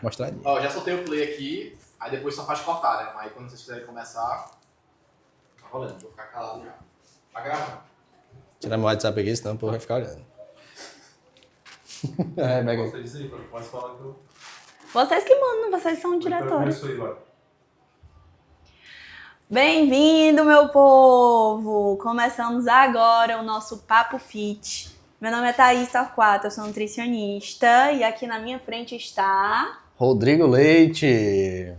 Mostradinha. Ó, já soltei o play aqui, aí depois só faz cortar, né? Mas quando vocês quiserem começar, tá rolando, vou ficar calado já. Tá gravando. Tirar meu WhatsApp aqui, senão o povo vai ficar olhando. Pega aí. Você disse aí, pode falar que eu... Vocês que mandam, vocês são diretores. Começou aí, vai. Bem-vindo, meu povo! Começamos agora o nosso Papo Fit. Meu nome é Thaís Torquato, eu sou nutricionista e aqui na minha frente está... Rodrigo Leite,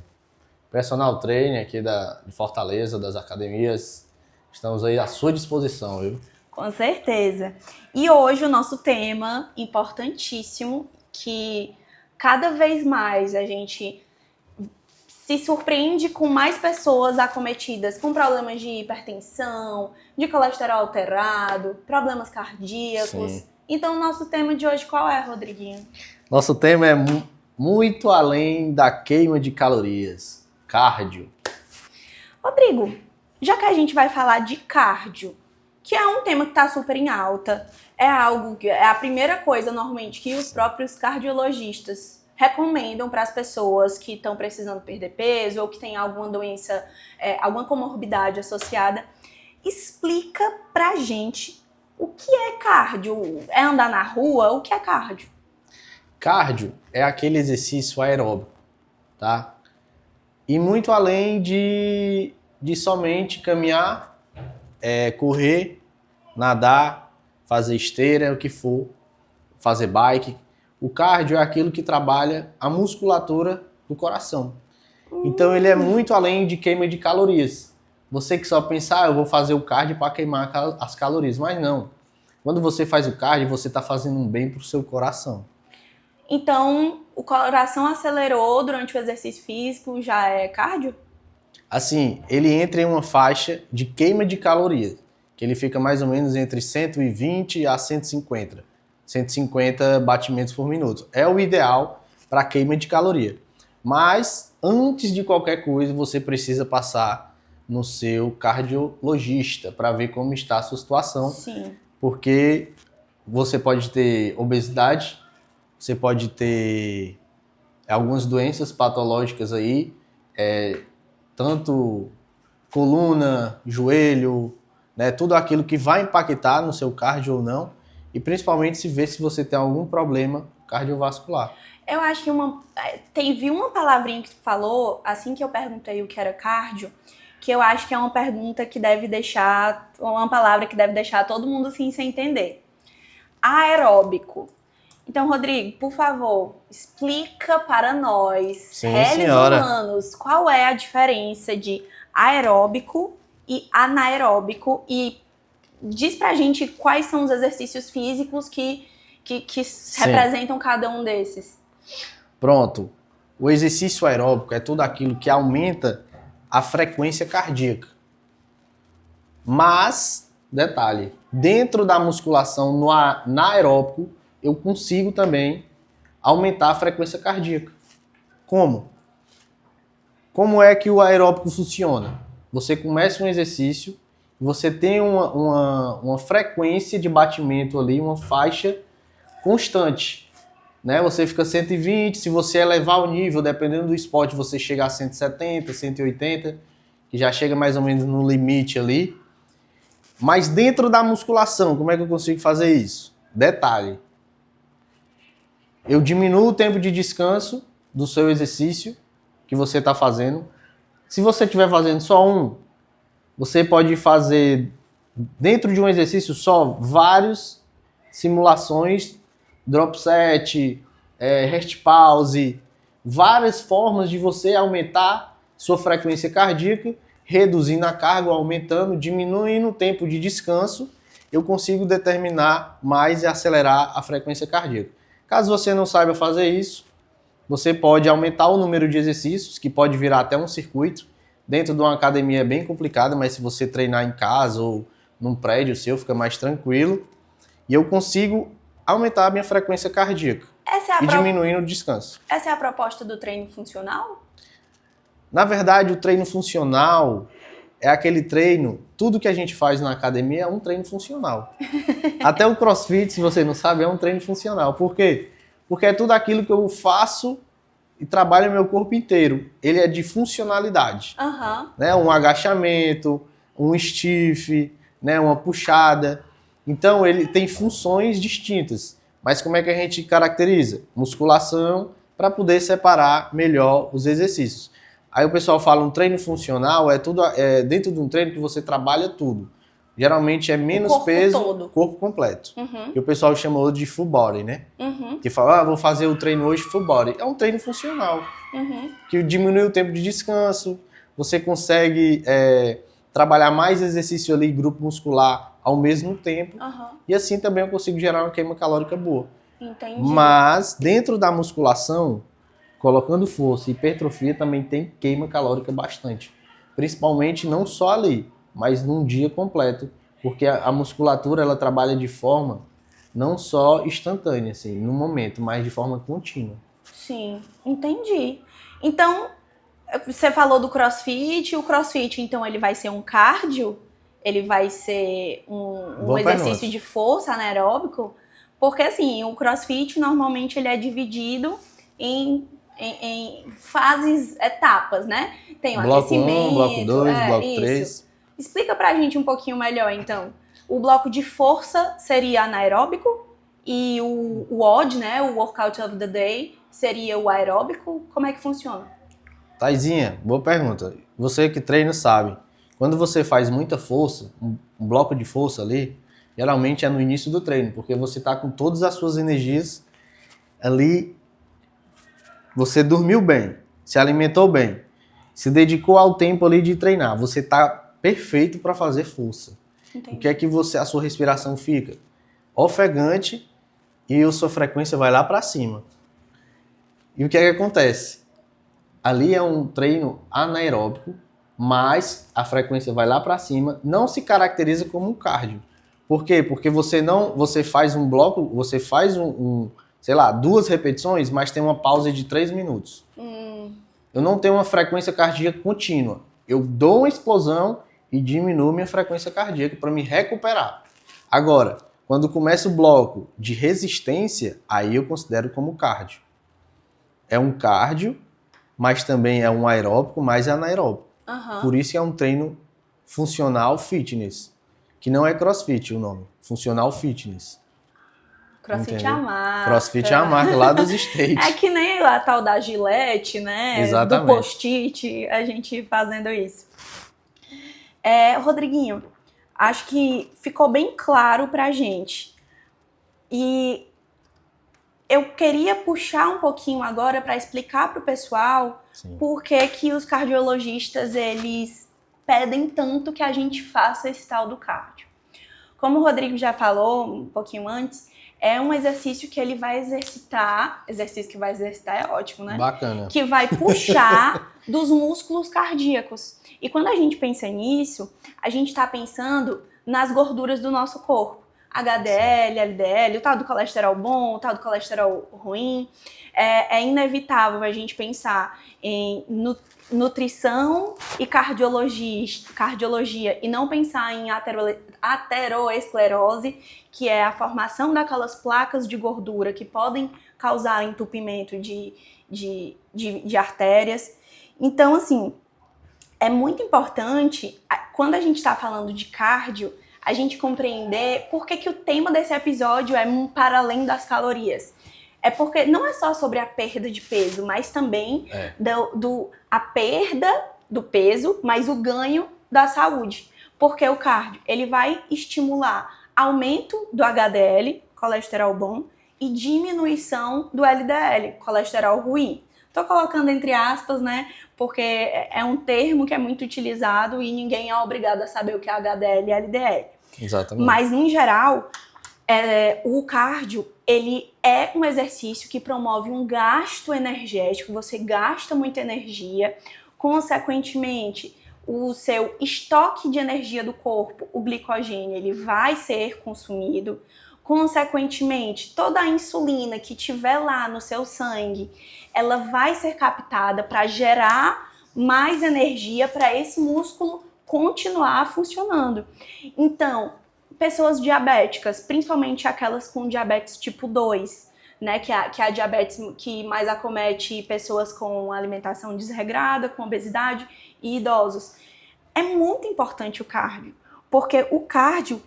personal trainer aqui de Fortaleza, das academias. Estamos aí à sua disposição, viu? Com certeza. E hoje o nosso tema importantíssimo, que cada vez mais a gente se surpreende com mais pessoas acometidas com problemas de hipertensão, de colesterol alterado, problemas cardíacos. Sim. Então, o nosso tema de hoje qual é, Rodriguinho? Nosso tema é muito além da queima de calorias. Cardio. Rodrigo, já que a gente vai falar de cardio, que é um tema que está super em alta, é algo que é a primeira coisa normalmente que os próprios cardiologistas recomendam para as pessoas que estão precisando perder peso ou que têm alguma doença, alguma comorbidade associada. Explica pra gente o que é cardio. É andar na rua? O que é cardio? Cardio é aquele exercício aeróbico, tá? E muito além de somente caminhar, correr, nadar, fazer esteira, o que for, fazer bike. O cardio é aquilo que trabalha a musculatura do coração. Então ele é muito além de queima de calorias. Você que só pensa, eu vou fazer o cardio para queimar as calorias, mas não. Quando você faz o cardio, você está fazendo um bem para o seu coração. Então, o coração acelerou durante o exercício físico, já é cardio? Assim, ele entra em uma faixa de queima de calorias, que ele fica mais ou menos entre 120 a 150. 150 batimentos por minuto. É o ideal para queima de caloria. Mas, antes de qualquer coisa, você precisa passar no seu cardiologista para ver como está a sua situação. Sim. Porque você pode ter obesidade, você pode ter algumas doenças patológicas aí, tanto coluna, joelho, né, tudo aquilo que vai impactar no seu cardio ou não. E principalmente se ver se você tem algum problema cardiovascular. Eu acho que teve uma palavrinha que tu falou, assim que eu perguntei o que era cardio, que eu acho que é uma pergunta que deve deixar, uma palavra que deve deixar todo mundo assim sem entender. Aeróbico. Então, Rodrigo, por favor, explica para nós, réis humanos, qual é a diferença de aeróbico e anaeróbico e diz pra gente quais são os exercícios físicos que representam cada um desses. Pronto. O exercício aeróbico é tudo aquilo que aumenta a frequência cardíaca. Mas, detalhe, dentro da musculação no anaeróbico, eu consigo também aumentar a frequência cardíaca. Como? Como é que o aeróbico funciona? Você começa um exercício, você tem uma frequência de batimento ali, uma faixa constante, né? Você fica 120, se você elevar o nível, dependendo do esporte, você chega a 170, 180, que já chega mais ou menos no limite ali. Mas dentro da musculação, como é que eu consigo fazer isso? Detalhe, eu diminuo o tempo de descanso do seu exercício que você está fazendo. Se você estiver fazendo só um, você pode fazer, dentro de um exercício só, várias simulações, drop set, rest pause, várias formas de você aumentar sua frequência cardíaca, reduzindo a carga, aumentando, diminuindo o tempo de descanso, eu consigo determinar mais e acelerar a frequência cardíaca. Caso você não saiba fazer isso, você pode aumentar o número de exercícios, que pode virar até um circuito. Dentro de uma academia é bem complicado, mas se você treinar em casa ou num prédio seu, fica mais tranquilo. E eu consigo aumentar a minha frequência cardíaca e diminuindo o descanso. Essa é a proposta do treino funcional? Na verdade, o treino funcional é aquele treino, tudo que a gente faz na academia é um treino funcional. Até o CrossFit, se você não sabe, é um treino funcional. Por quê? Porque é tudo aquilo que eu faço e trabalha meu corpo inteiro. Ele é de funcionalidade, Aham. né? Um agachamento, um stiff, né? Uma puxada. Então, ele tem funções distintas. Mas como é que a gente caracteriza? Musculação para poder separar melhor os exercícios. Aí o pessoal fala um treino funcional, é dentro de um treino que você trabalha tudo. Geralmente é menos corpo peso, todo. corpo completo. Uhum. Que o pessoal chama de full body, né? Uhum. Que fala, vou fazer o treino hoje full body. É um treino funcional, Uhum. que diminui o tempo de descanso, você consegue trabalhar mais exercício ali, grupo muscular, ao mesmo tempo. Aham. E assim também eu consigo gerar uma queima calórica boa. Entendi. Mas dentro da musculação, colocando força e hipertrofia também tem queima calórica bastante. Principalmente não só ali, mas num dia completo. Porque a musculatura ela trabalha de forma não só instantânea, assim, no momento, mas de forma contínua. Sim, entendi. Então, você falou do CrossFit, o CrossFit, então, ele vai ser um cardio? Ele vai ser um Boa exercício pergunta. de força anaeróbico? Porque, assim, o CrossFit, normalmente, ele é dividido em fases, etapas, né? Tem o Bloco 1, aquecimento, bloco 2, bloco isso. 3. Explica pra gente um pouquinho melhor, então. O bloco de força seria anaeróbico e o WOD, né, o Workout of the Day, seria o aeróbico. Como é que funciona? Taizinha, boa pergunta. Você que treina sabe. Quando você faz muita força, um bloco de força ali, geralmente é no início do treino, porque você está com todas as suas energias ali. Você dormiu bem, se alimentou bem, se dedicou ao tempo ali de treinar. Você está perfeito para fazer força. Entendi. O que é que a sua respiração fica? Ofegante e a sua frequência vai lá para cima. E o que é que acontece? Ali é um treino anaeróbico, mas a frequência vai lá para cima, não se caracteriza como um cardio. Por quê? Porque você faz um bloco, você faz sei lá, 2 repetições, mas tem uma pausa de 3 minutos. Eu não tenho uma frequência cardíaca contínua. Eu dou uma explosão e diminuo minha frequência cardíaca para me recuperar. Agora, quando começa o bloco de resistência, aí eu considero como cardio. É um cardio, mas também é um aeróbico, mas é anaeróbico. Aham. Por isso que é um treino funcional fitness, que não é CrossFit o nome, funcional fitness. CrossFit é Entendeu? a marca. CrossFit é a marca lá dos States. É que nem a tal da Gillette, né? Exatamente. Do post-it, a gente fazendo isso. Rodriguinho, acho que ficou bem claro pra gente. E eu queria puxar um pouquinho agora para explicar pro pessoal Sim. por que os cardiologistas, eles pedem tanto que a gente faça esse tal do cardio. Como o Rodrigo já falou um pouquinho antes, é um exercício que ele vai exercitar, exercício que vai exercitar é ótimo, né? Bacana. Que vai puxar dos músculos cardíacos. E quando a gente pensa nisso, a gente está pensando nas gorduras do nosso corpo. HDL, LDL, o tal do colesterol bom, o tal do colesterol ruim. É inevitável a gente pensar em nutrição e cardiologia e não pensar em ateroesclerose, que é a formação daquelas placas de gordura que podem causar entupimento de artérias. Então, assim, é muito importante, quando a gente está falando de cardio, a gente compreender por que o tema desse episódio é para além das calorias. É porque não é só sobre a perda de peso, mas também a perda do peso, mas o ganho da saúde. Porque o cardio, ele vai estimular aumento do HDL, colesterol bom, e diminuição do LDL, colesterol ruim. Tô colocando entre aspas, né? Porque é um termo que é muito utilizado e ninguém é obrigado a saber o que é HDL e LDL. Exatamente. Mas, em geral, o cardio, ele é um exercício que promove um gasto energético, você gasta muita energia, consequentemente, o seu estoque de energia do corpo, o glicogênio, ele vai ser consumido. Consequentemente, toda a insulina que tiver lá no seu sangue, ela vai ser captada para gerar mais energia para esse músculo continuar funcionando. Então, pessoas diabéticas, principalmente aquelas com diabetes tipo 2, né, que é a diabetes que mais acomete pessoas com alimentação desregrada, com obesidade e idosos. É muito importante o cardio, porque o cardio,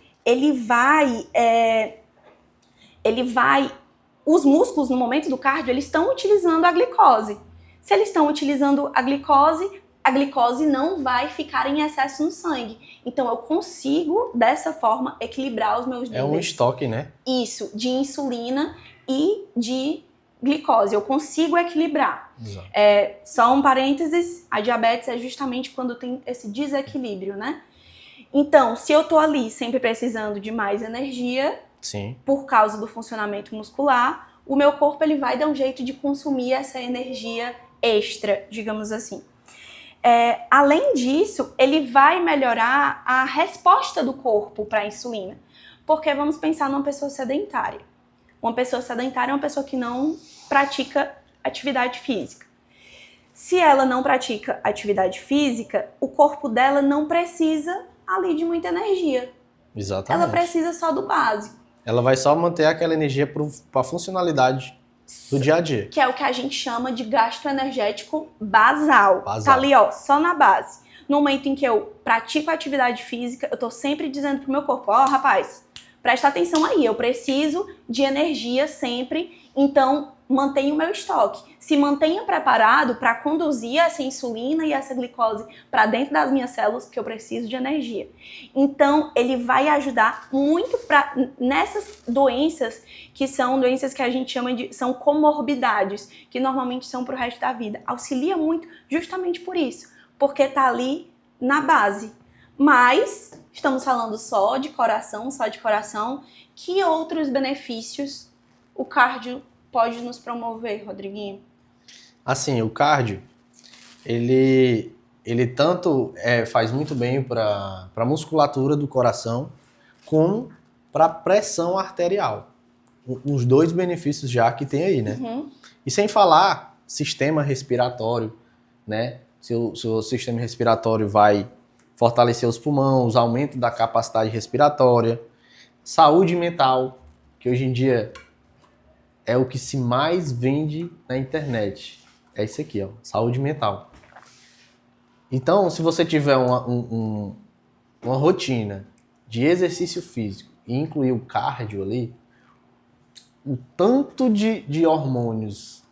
os músculos no momento do cardio, eles estão utilizando a glicose. Se eles estão utilizando a glicose não vai ficar em excesso no sangue. Então eu consigo, dessa forma, equilibrar os meus níveis. É um estoque, né? Isso, de insulina e de glicose. Eu consigo equilibrar. Exato. Só um parênteses, a diabetes é justamente quando tem esse desequilíbrio, né? Então, se eu tô ali sempre precisando de mais energia, Sim. por causa do funcionamento muscular, o meu corpo ele vai dar um jeito de consumir essa energia extra, digamos assim. Além disso, ele vai melhorar a resposta do corpo para a insulina. Porque vamos pensar numa pessoa sedentária. Uma pessoa sedentária é uma pessoa que não pratica atividade física. Se ela não pratica atividade física, o corpo dela não precisa ali de muita energia. Exatamente. Ela precisa só do básico. Ela vai só manter aquela energia para a funcionalidade do dia a dia. Que é o que a gente chama de gasto energético basal. Basal. Tá ali, ó, só na base. No momento em que eu pratico atividade física, eu tô sempre dizendo pro meu corpo, ó, rapaz, presta atenção aí, eu preciso de energia sempre, então mantenha o meu estoque. Se mantenha preparado para conduzir essa insulina e essa glicose para dentro das minhas células, porque eu preciso de energia. Então, ele vai ajudar muito nessas doenças que são doenças que a gente chama de são comorbidades, que normalmente são pro resto da vida. Auxilia muito justamente por isso, porque tá ali na base. Mas estamos falando só de coração. Que outros benefícios o cardio pode nos promover, Rodriguinho? Assim, o cardio, ele tanto faz muito bem para a musculatura do coração, como para a pressão arterial. Os dois benefícios já que tem aí, né? Uhum. E sem falar sistema respiratório, né? Seu sistema respiratório vai fortalecer os pulmões, aumento da capacidade respiratória, saúde mental, que hoje em dia é o que se mais vende na internet. É isso aqui, ó, saúde mental. Então, se você tiver uma rotina de exercício físico e incluir o cardio ali, o tanto de hormônios,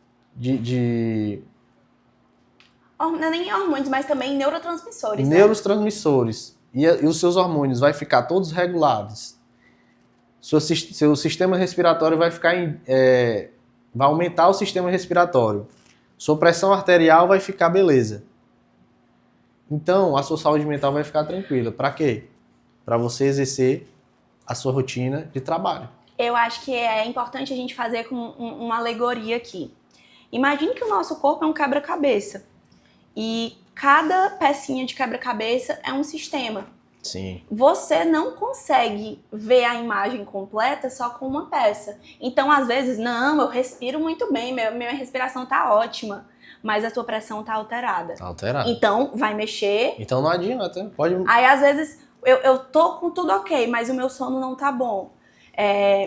Não é nem hormônios, mas também neurotransmissores. neurotransmissores, e os seus hormônios vai ficar todos regulados. Seu sistema respiratório vai vai aumentar o sistema respiratório. Sua pressão arterial vai ficar beleza. Então, a sua saúde mental vai ficar tranquila. Para quê? Para você exercer a sua rotina de trabalho. Eu acho que é importante a gente fazer com uma alegoria aqui. Imagine que o nosso corpo é um quebra-cabeça. E cada pecinha de quebra-cabeça é um sistema. Sim. Você não consegue ver a imagem completa só com uma peça. Então, às vezes, não, eu respiro muito bem, minha respiração tá ótima, mas a tua pressão tá alterada. Tá alterado. Então, vai mexer. Então não adianta, pode... Aí, às vezes, eu tô com tudo ok, mas o meu sono não tá bom.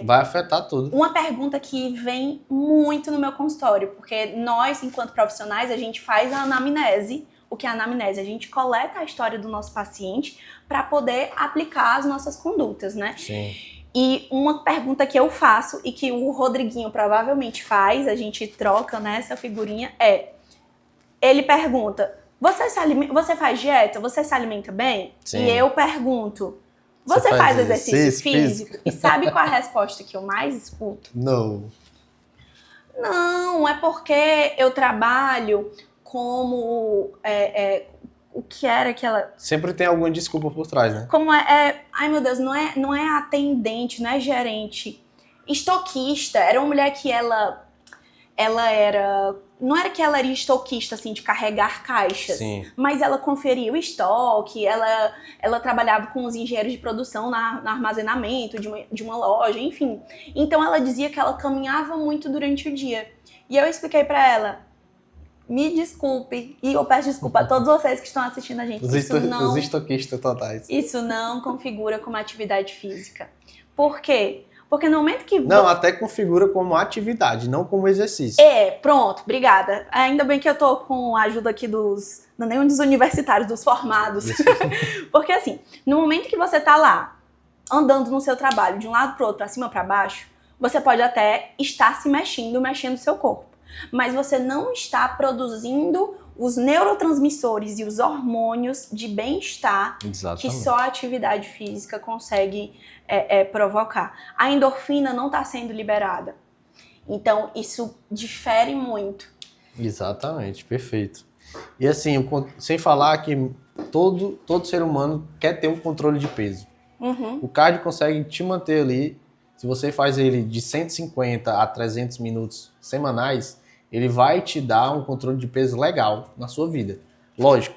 Vai afetar tudo. Uma pergunta que vem muito no meu consultório, porque nós, enquanto profissionais, a gente faz a anamnese. O que é a anamnese? A gente coleta a história do nosso paciente para poder aplicar as nossas condutas, né? Sim. E uma pergunta que eu faço e que o Rodriguinho provavelmente faz, a gente troca nessa figurinha, ele pergunta, você faz dieta? Você se alimenta bem? Sim. E eu pergunto, você faz exercício físico? E sabe qual é a resposta que eu mais escuto? Não. Não, é porque eu trabalho como... o que era aquela... Sempre tem alguma desculpa por trás, né? Como ai meu Deus, não é atendente, não é gerente. Estoquista. Era uma mulher que ela era... Não era que ela era estoquista, assim, de carregar caixas. Sim. Mas ela conferia o estoque, ela trabalhava com os engenheiros de produção no armazenamento de uma loja, enfim. Então ela dizia que ela caminhava muito durante o dia. E eu expliquei pra ela, me desculpe, e eu peço desculpa a todos vocês que estão assistindo a gente. Os estoquistas totais. Isso não configura como atividade física. Por quê? Porque no momento que... Não, até configura como atividade, não como exercício. Pronto, obrigada. Ainda bem que eu tô com a ajuda aqui dos... Não nem dos universitários, dos formados. Porque assim, no momento que você tá lá, andando no seu trabalho, de um lado pro outro, pra cima, pra baixo, você pode até estar se mexendo o seu corpo. Mas você não está produzindo os neurotransmissores e os hormônios de bem-estar que só a atividade física consegue provocar. A endorfina não está sendo liberada. Então, isso difere muito. Exatamente, perfeito. E assim, sem falar que todo ser humano quer ter um controle de peso. Uhum. O cardio consegue te manter ali. Se você faz ele de 150 a 300 minutos semanais, ele vai te dar um controle de peso legal na sua vida. Lógico,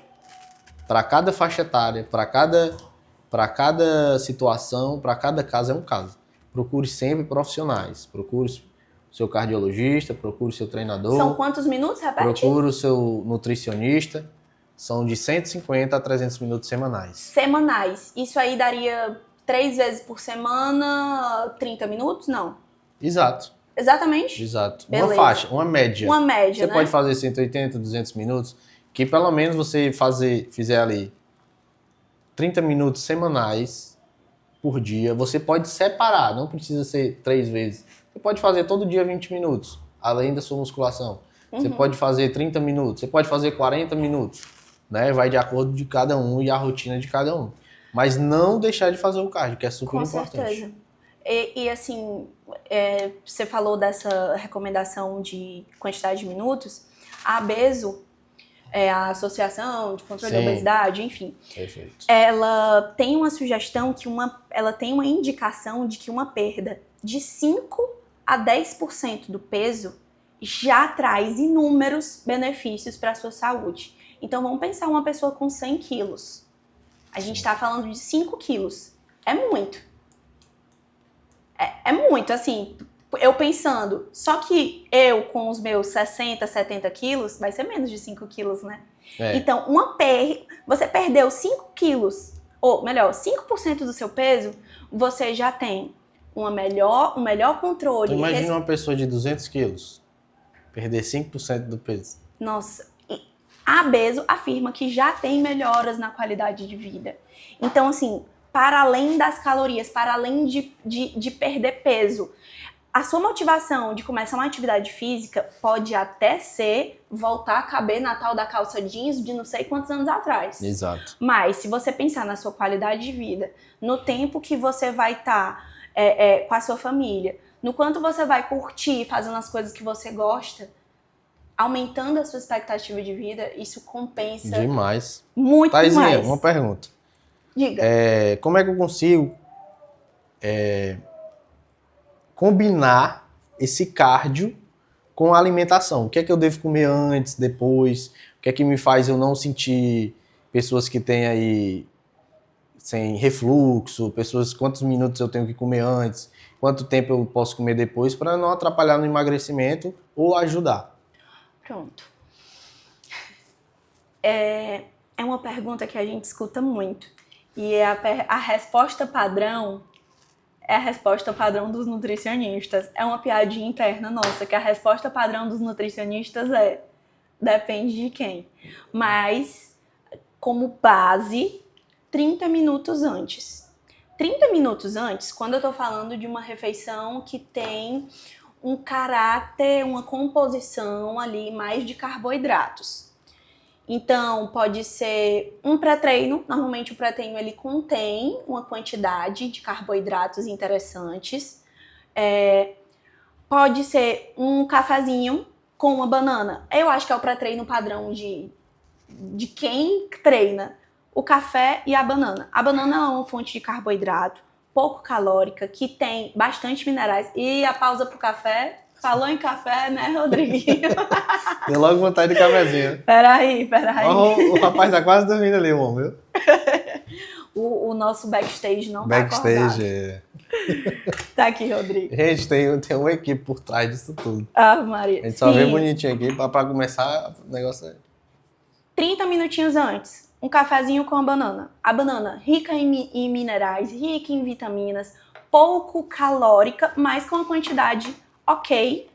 para cada faixa etária, para cada situação, para cada caso é um caso. Procure sempre profissionais. Procure o seu cardiologista, procure o seu treinador. São quantos minutos, repete? Procure o seu nutricionista. São de 150 a 300 minutos semanais. Semanais. Isso aí daria 3 vezes por semana, 30 minutos? Não. Exato. Exatamente? Exato. Beleza. Uma faixa, uma média. Uma média, Você né? pode fazer 180, 200 minutos, que pelo menos você fizer ali 30 minutos semanais por dia. Você pode separar, não precisa ser 3 vezes. Você pode fazer todo dia 20 minutos, além da sua musculação. Você pode fazer 30 minutos, você pode fazer 40 minutos. Né? Vai de acordo de cada um e a rotina de cada um. Mas não deixar de fazer o cardio, que é super importante. Com certeza. E assim, você falou dessa recomendação de quantidade de minutos. A ABESO, a Associação de Controle da Obesidade, enfim. Perfeito. Ela tem uma sugestão, ela tem uma indicação de que uma perda de 5 a 10% do peso já traz inúmeros benefícios para a sua saúde. Então vamos pensar uma pessoa com 100 quilos. A gente está falando de 5 quilos. É muito. É muito, assim, eu pensando, só que eu com os meus 60, 70 quilos, vai ser menos de 5 quilos, né? Então, você perdeu 5 quilos, ou melhor, 5% do seu peso, você já tem um melhor controle. Então, imagina uma pessoa de 200 quilos perder 5% do peso. Nossa, a ABESO afirma que já tem melhoras na qualidade de vida. Então, assim, para além das calorias, para além de perder peso, a sua motivação de começar uma atividade física pode até ser voltar a caber na tal da calça jeans de não sei quantos anos atrás. Exato. Mas se você pensar na sua qualidade de vida, no tempo que você vai estar com a sua família, no quanto você vai curtir fazendo as coisas que você gosta, aumentando a sua expectativa de vida, isso compensa demais. Muito Thaisinha, mais. uma pergunta. Diga. Como é que eu consigo combinar esse cardio com a alimentação? O que é que eu devo comer antes, depois? O que é que me faz eu não sentir pessoas que têm aí sem refluxo, quantos minutos eu tenho que comer antes, quanto tempo eu posso comer depois, para não atrapalhar no emagrecimento ou ajudar? Pronto. É uma pergunta que a gente escuta muito. E a resposta padrão é a resposta padrão dos nutricionistas. É uma piadinha interna nossa, que a resposta padrão dos nutricionistas depende de quem. Mas, como base, 30 minutos antes. 30 minutos antes, quando eu tô falando de uma refeição que tem um caráter, uma composição ali mais de carboidratos. Então, pode ser um pré-treino. Normalmente o pré-treino ele contém uma quantidade de carboidratos interessantes. Pode ser um cafezinho com uma banana. Eu acho que é o pré-treino padrão de quem treina. O café e a banana. A banana é uma fonte de carboidrato, pouco calórica, que tem bastante minerais. E a pausa pro café... Falou em café, né, Rodriguinho? Deu logo vontade de cafezinho. Peraí. O rapaz tá quase dormindo ali, o homem, viu? O nosso backstage não tá acordado. Backstage, Tá aqui, Rodrigo. Gente, tem uma equipe por trás disso tudo. Ah, Maria. A gente só vê bonitinho aqui pra começar o negócio aí. 30 minutinhos antes, um cafezinho com a banana. A banana rica em minerais, rica em vitaminas, pouco calórica, mas com uma quantidade ok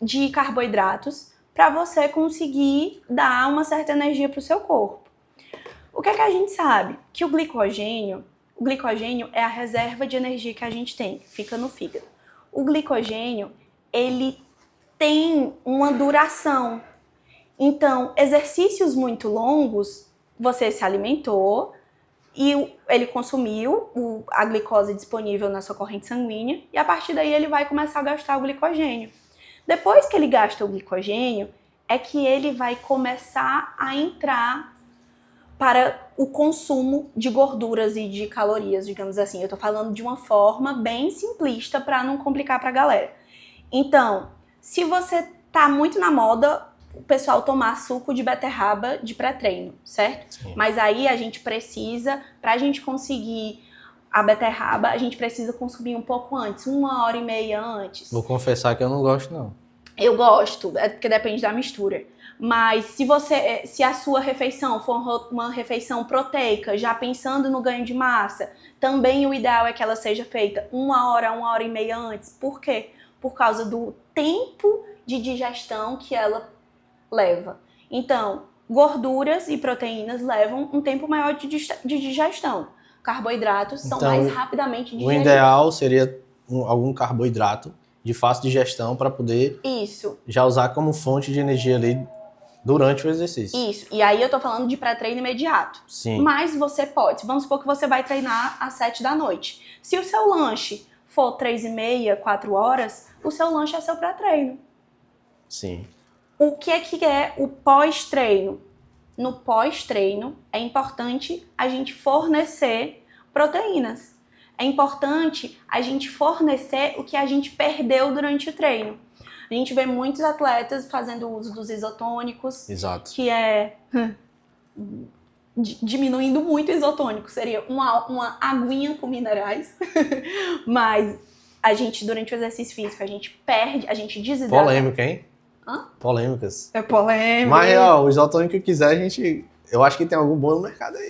de carboidratos para você conseguir dar uma certa energia para o seu corpo. O que é que a gente sabe? Que o glicogênio é a reserva de energia que a gente tem, fica no fígado. O glicogênio, ele tem uma duração. Então, exercícios muito longos, você se alimentou e ele consumiu a glicose disponível na sua corrente sanguínea e a partir daí ele vai começar a gastar o glicogênio. Depois que ele gasta o glicogênio, é que ele vai começar a entrar para o consumo de gorduras e de calorias, digamos assim. Eu tô falando de uma forma bem simplista para não complicar pra galera. Então, se você tá muito na moda o pessoal tomar suco de beterraba de pré-treino, certo? Sim. Mas aí a gente precisa, pra gente conseguir a beterraba, a gente precisa consumir um pouco antes, 1h30 antes. Vou confessar que eu não gosto, não. Eu gosto, é porque depende da mistura. Mas se a sua refeição for uma refeição proteica, já pensando no ganho de massa, também o ideal é que ela seja feita 1h30 antes. Por quê? Por causa do tempo de digestão que ela leva. Então, gorduras e proteínas levam um tempo maior de digestão. Carboidratos são Então, mais rapidamente O digeridos. ideal seria algum carboidrato de fácil digestão para poder Isso. já usar como fonte de energia ali durante o exercício. Isso. E aí eu tô falando de pré-treino imediato. Sim. Mas você pode. Vamos supor que você vai treinar às 7 da noite. Se o seu lanche for 3h30, 4 horas, o seu lanche é seu pré-treino. Sim. O que é o pós-treino? No pós-treino, é importante a gente fornecer proteínas. É importante a gente fornecer o que a gente perdeu durante o treino. A gente vê muitos atletas fazendo uso dos isotônicos, Exato. que é diminuindo muito o isotônico. Seria uma aguinha com minerais. Mas a gente, durante o exercício físico, a gente perde, a gente desidrata. Polêmica, hein? Hã? Polêmicas. É polêmico. Mas, ó, o isotônico que quiser, eu acho que tem algum bom no mercado aí.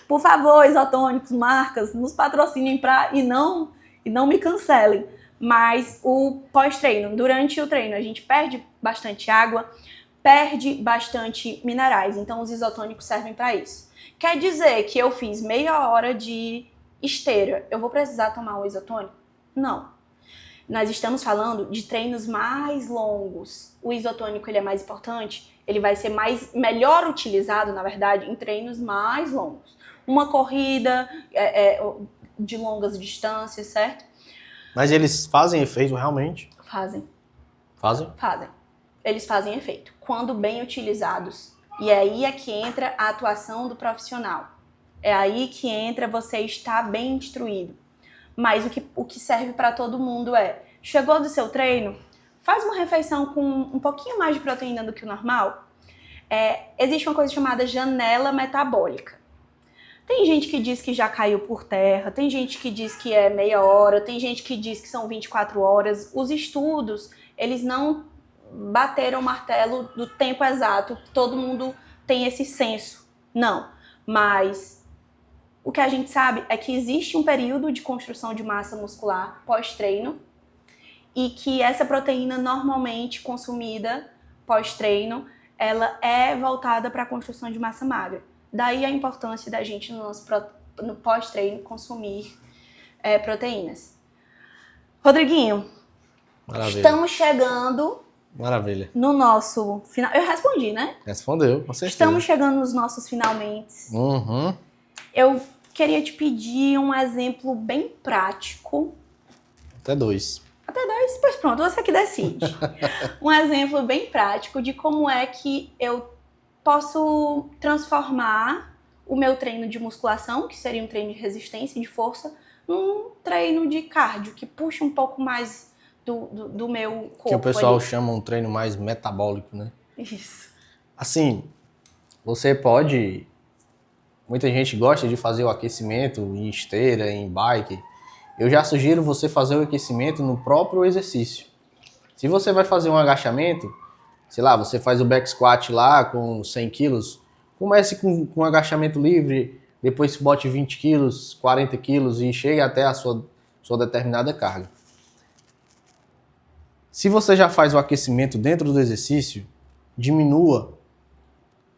Por favor, isotônicos, marcas, nos patrocinem e não me cancelem. Mas o pós-treino, durante o treino, a gente perde bastante água, perde bastante minerais. Então, os isotônicos servem para isso. Quer dizer que eu fiz meia hora de esteira, eu vou precisar tomar o isotônico? Não. Nós estamos falando de treinos mais longos. O isotônico ele é mais importante, ele vai ser melhor utilizado, na verdade, em treinos mais longos. Uma corrida de longas distâncias, certo? Mas eles fazem efeito realmente? Fazem. Fazem? Fazem. Eles fazem efeito, quando bem utilizados. E aí é que entra a atuação do profissional. É aí que entra você estar bem instruído. Mas o que serve para todo mundo chegou do seu treino, faz uma refeição com um pouquinho mais de proteína do que o normal. Existe uma coisa chamada janela metabólica. Tem gente que diz que já caiu por terra, tem gente que diz que é meia hora, tem gente que diz que são 24 horas. Os estudos, eles não bateram o martelo do tempo exato, todo mundo tem esse senso. Não, mas o que a gente sabe é que existe um período de construção de massa muscular pós-treino e que essa proteína normalmente consumida pós-treino, ela é voltada para a construção de massa magra. Daí a importância da gente no pós-treino consumir proteínas. Rodriguinho, Maravilha. estamos chegando Maravilha. no nosso final. Eu respondi, né? Respondeu, com certeza. Estamos chegando nos nossos finalmente. Uhum. Eu queria te pedir um exemplo bem prático. Até 2. Pois pronto, você que decide. Um exemplo bem prático de como é que eu posso transformar o meu treino de musculação, que seria um treino de resistência e de força, num treino de cardio, que puxa um pouco mais do meu corpo. Que o pessoal ali. chama um treino mais metabólico, né? Isso. Assim, você pode... Muita gente gosta de fazer o aquecimento em esteira, em bike. Eu já sugiro você fazer o aquecimento no próprio exercício. Se você vai fazer um agachamento, sei lá, você faz o back squat lá com 100 quilos, comece com um agachamento livre, depois bote 20 quilos, 40 quilos e chegue até a sua determinada carga. Se você já faz o aquecimento dentro do exercício, diminua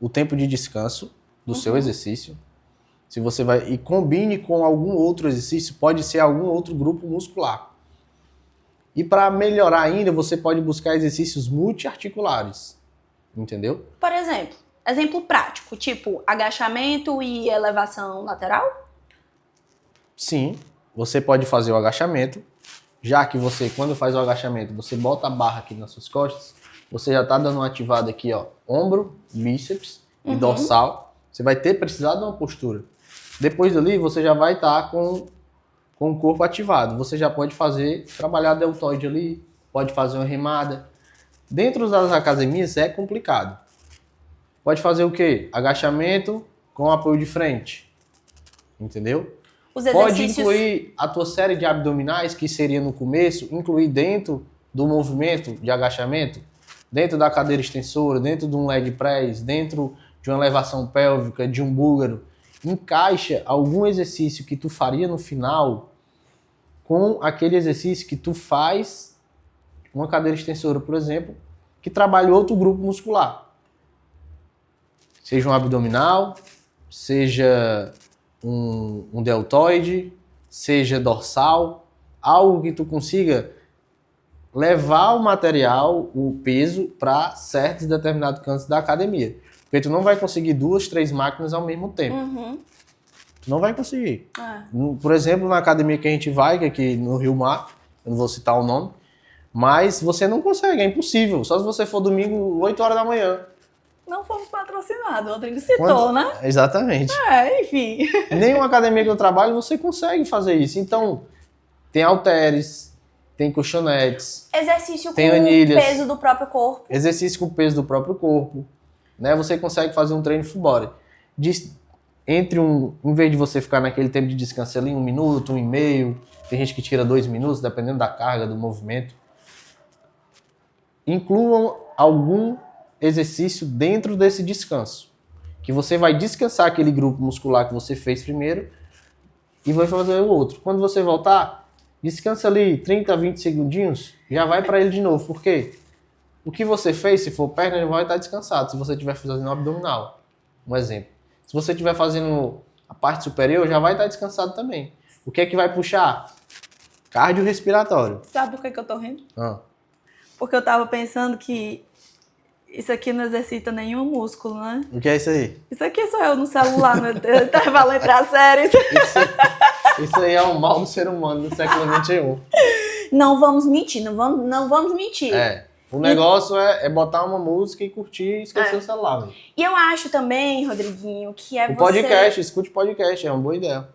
o tempo de descanso do seu exercício. Se você vai e combine com algum outro exercício, pode ser algum outro grupo muscular. E para melhorar ainda, você pode buscar exercícios multiarticulares. Entendeu? Por exemplo prático, tipo agachamento e elevação lateral? Sim, você pode fazer o agachamento, já que você, quando faz o agachamento, você bota a barra aqui nas suas costas, você já tá dando uma ativada aqui, ó, ombro, bíceps e dorsal. Você vai ter precisado de uma postura. Depois dali, você já vai estar com o corpo ativado. Você já pode trabalhar deltoide ali, pode fazer uma remada. Dentro das academias é complicado. Pode fazer o quê? Agachamento com apoio de frente. Entendeu? Os Pode exercícios... incluir a tua série de abdominais, que seria no começo, incluir dentro do movimento de agachamento, dentro da cadeira extensora, dentro de um leg press, dentro de uma elevação pélvica, de um búlgaro. Encaixa algum exercício que tu faria no final com aquele exercício que tu faz, uma cadeira extensora, por exemplo, que trabalha outro grupo muscular. Seja um abdominal, seja um deltoide, seja dorsal, algo que tu consiga levar o material, o peso, para certos determinados cantos da academia. Porque tu não vai conseguir 2, 3 máquinas ao mesmo tempo. Tu não vai conseguir. Por exemplo, na academia que a gente vai, que é aqui no Rio Mar, eu não vou citar o nome, mas você não consegue, é impossível. Só se você for domingo, 8 horas da manhã. Não fomos patrocinados, o Rodrigo citou, né? Exatamente. Enfim. Nenhuma academia que eu trabalho, você consegue fazer isso. Então, tem halteres, tem colchonetes, Exercício tem com anilhas, o peso do próprio corpo. exercício com o peso do próprio corpo. Né? Você consegue fazer um treino full body. Em vez de você ficar naquele tempo de descanso ali, 1 minuto, 1,5, tem gente que tira 2 minutos, dependendo da carga, do movimento. Incluam algum exercício dentro desse descanso. Que você vai descansar aquele grupo muscular que você fez primeiro e vai fazer o outro. Quando você voltar, descansa ali 30, 20 segundinhos, já vai para ele de novo. Por quê? O que você fez, se for perna, ele vai estar descansado. Se você estiver fazendo um abdominal, um exemplo. Se você estiver fazendo a parte superior, já vai estar descansado também. O que é que vai puxar? Cardiorrespiratório. Sabe por que eu tô rindo? Ah. Porque eu tava pensando que isso aqui não exercita nenhum músculo, né? O que é isso aí? Isso aqui sou eu no celular, no intervalo entre as séries. Isso aí é o mal do ser humano do século XXI. Não vamos mentir, não vamos mentir. O negócio é botar uma música e curtir e esquecer o celular. Véio. E eu acho também, Rodriguinho, que o podcast, escute podcast, é uma boa ideia.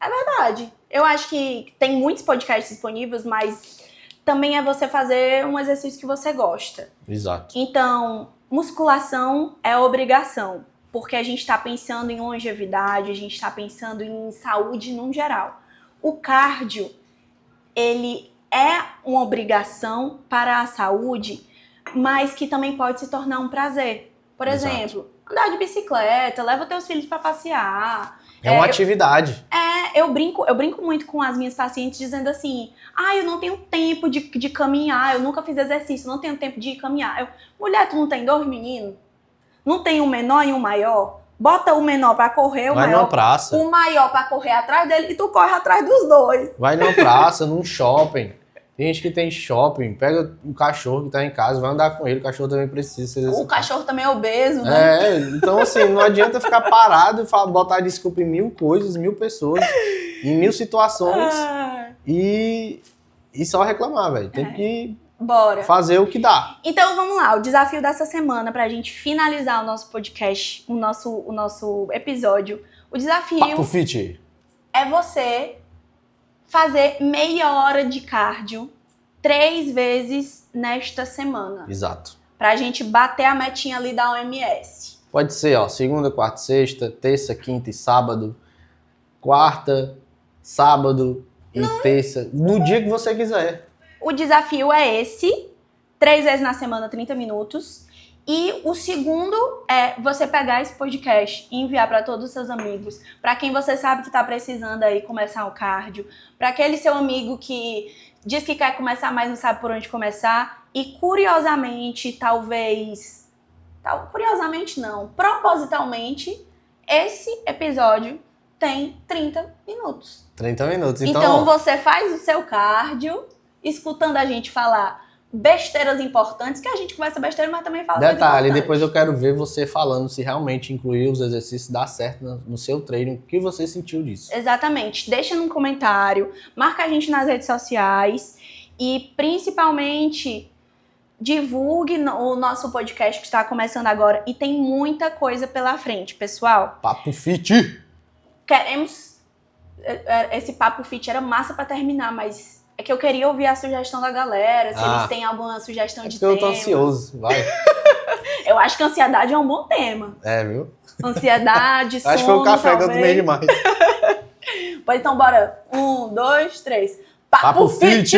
É verdade. Eu acho que tem muitos podcasts disponíveis, mas também é você fazer um exercício que você gosta. Exato. Então, musculação é obrigação, porque a gente está pensando em longevidade, a gente está pensando em saúde num geral. O cardio, ele é uma obrigação para a saúde, mas que também pode se tornar um prazer. Por exemplo, andar de bicicleta, leva teus filhos para passear. É uma atividade. Eu brinco muito com as minhas pacientes dizendo assim, eu não tenho tempo de caminhar, eu nunca fiz exercício, não tenho tempo de caminhar. Mulher, tu não tem 2 meninos? Não tem um menor e um maior? Bota o menor pra correr, Vai numa praça. O maior pra correr atrás dele e tu corre atrás dos dois. Vai numa praça, num shopping. Tem gente que tem shopping, pega um cachorro que tá em casa, vai andar com ele, o cachorro também precisa. O cachorro também é obeso, né? Então assim, não adianta ficar parado e botar desculpa em 1000 coisas, 1000 pessoas, em 1000 situações e só reclamar, velho. Tem que fazer o que dá. Então vamos lá, o desafio dessa semana pra gente finalizar o nosso podcast, o nosso episódio. O desafio Papo Fit é você fazer meia hora de cardio 3 vezes nesta semana. Exato. Pra gente bater a metinha ali da OMS. Pode ser, segunda, quarta, sexta, terça, quinta e sábado, quarta, sábado e terça, no dia que você quiser. O desafio é esse, 3 vezes na semana, 30 minutos. E o segundo é você pegar esse podcast e enviar para todos os seus amigos, para quem você sabe que está precisando aí começar o cardio, para aquele seu amigo que diz que quer começar, mas não sabe por onde começar. E curiosamente, curiosamente não, propositalmente, esse episódio tem 30 minutos. 30 minutos. Então você faz o seu cardio, escutando a gente falar besteiras importantes, que a gente conversa besteira, mas também fala coisa detalhe, importante. depois eu quero ver você falando se realmente incluir os exercícios dá certo no seu treino, o que você sentiu disso. Exatamente. Deixa num comentário, marca a gente nas redes sociais e principalmente divulgue o nosso podcast que está começando agora e tem muita coisa pela frente, pessoal. Papo Fit! Queremos... Esse Papo Fit era massa pra terminar, mas é que eu queria ouvir a sugestão da galera, se eles têm alguma sugestão de tema. Eu tô ansioso, vai. Eu acho que ansiedade é um bom tema. É, viu? Ansiedade, sono, Acho que foi o café que eu tomei talvez. demais. Pois então, bora. 1, 2, 3. Papo Fit!